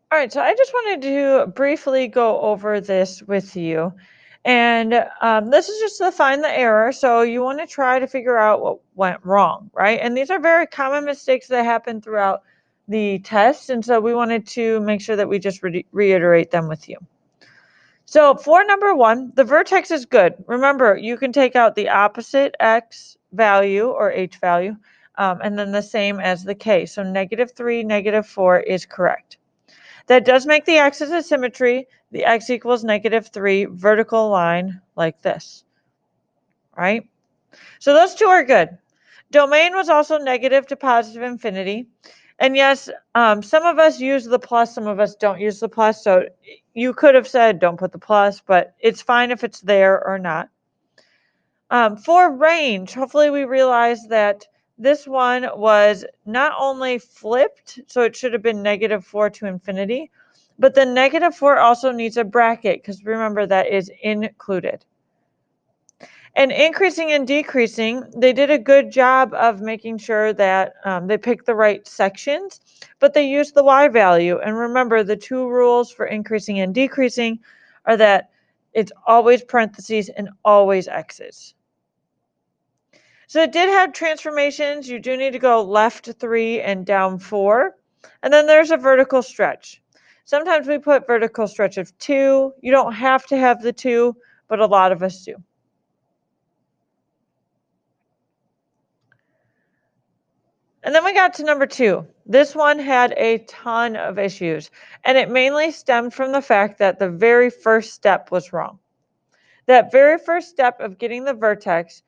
All right, so I just wanted to briefly go over this with you. And this is just to find the error. So you want to try to figure out what went wrong, right? And these are very common mistakes that happen throughout the test. And so we wanted to make sure that we just reiterate them with you. So for number one, the vertex is good. Remember, you can take out the opposite x value or h value, and then the same as the k. So -3, -4 is correct. That does make the axis a symmetry. The x equals -3 vertical line like this, right? So those two are good. Domain was also negative to positive infinity. And yes, some of us use the plus, some of us don't use the plus. So you could have said don't put the plus, but it's fine if it's there or not. For range, hopefully we realize that this one was not only flipped, so it should have been -4 to infinity, but the -4 also needs a bracket because remember that is included. And increasing and decreasing, they did a good job of making sure that they picked the right sections, but they used the y value. And remember, the two rules for increasing and decreasing are that it's always parentheses and always x's. So it did have transformations. You do need to go left 3 and down 4. And then there's a vertical stretch. Sometimes we put vertical stretch of 2. You don't have to have the 2, but a lot of us do. And then we got to number 2. This one had a ton of issues, and it mainly stemmed from the fact that the very first step was wrong. That very first step of getting the vertex,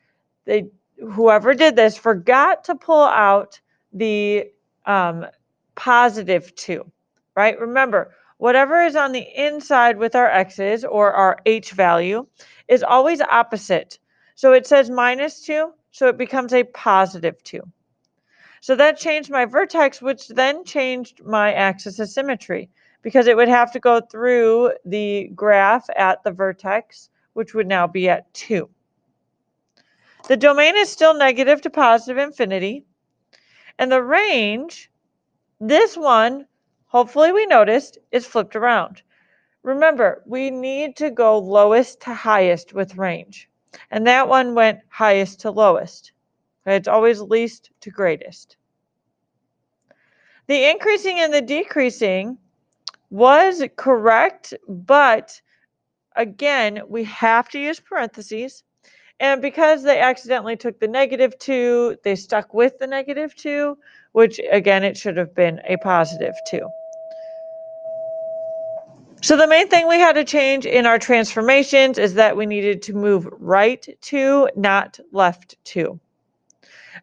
whoever did this forgot to pull out the +2, right? Remember, whatever is on the inside with our x's or our h value is always opposite. So it says -2, so it becomes a +2. So that changed my vertex, which then changed my axis of symmetry because it would have to go through the graph at the vertex, which would now be at 2. The domain is still negative to positive infinity. And the range, this one, hopefully we noticed, is flipped around. Remember, we need to go lowest to highest with range. And that one went highest to lowest. Okay, it's always least to greatest. The increasing and the decreasing was correct, but again, we have to use parentheses. And because they accidentally took the -2, they stuck with the -2, which again, it should have been a +2. So the main thing we had to change in our transformations is that we needed to move right 2, not left 2.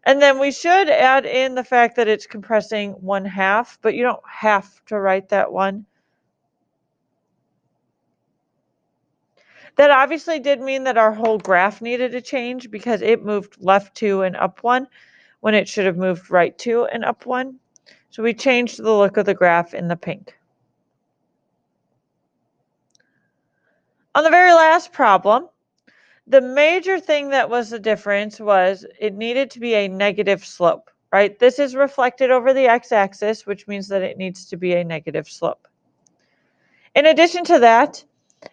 And then we should add in the fact that it's compressing 1/2, but you don't have to write that one. That obviously did mean that our whole graph needed to change because it moved left 2 and up 1 when it should have moved right 2 and up 1. So we changed the look of the graph in the pink. On the very last problem, the major thing that was the difference was it needed to be a negative slope, right? This is reflected over the x-axis, which means that it needs to be a negative slope. In addition to that,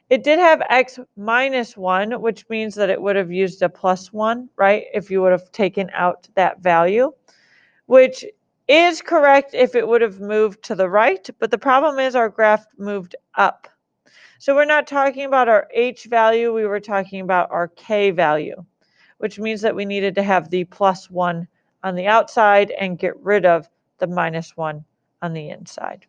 it did have x minus 1, which means that it would have used a +1, right? If you would have taken out that value, which is correct if it would have moved to the right, but the problem is our graph moved up. So we're not talking about our h value, we were talking about our k value, which means that we needed to have the +1 on the outside and get rid of the -1 on the inside.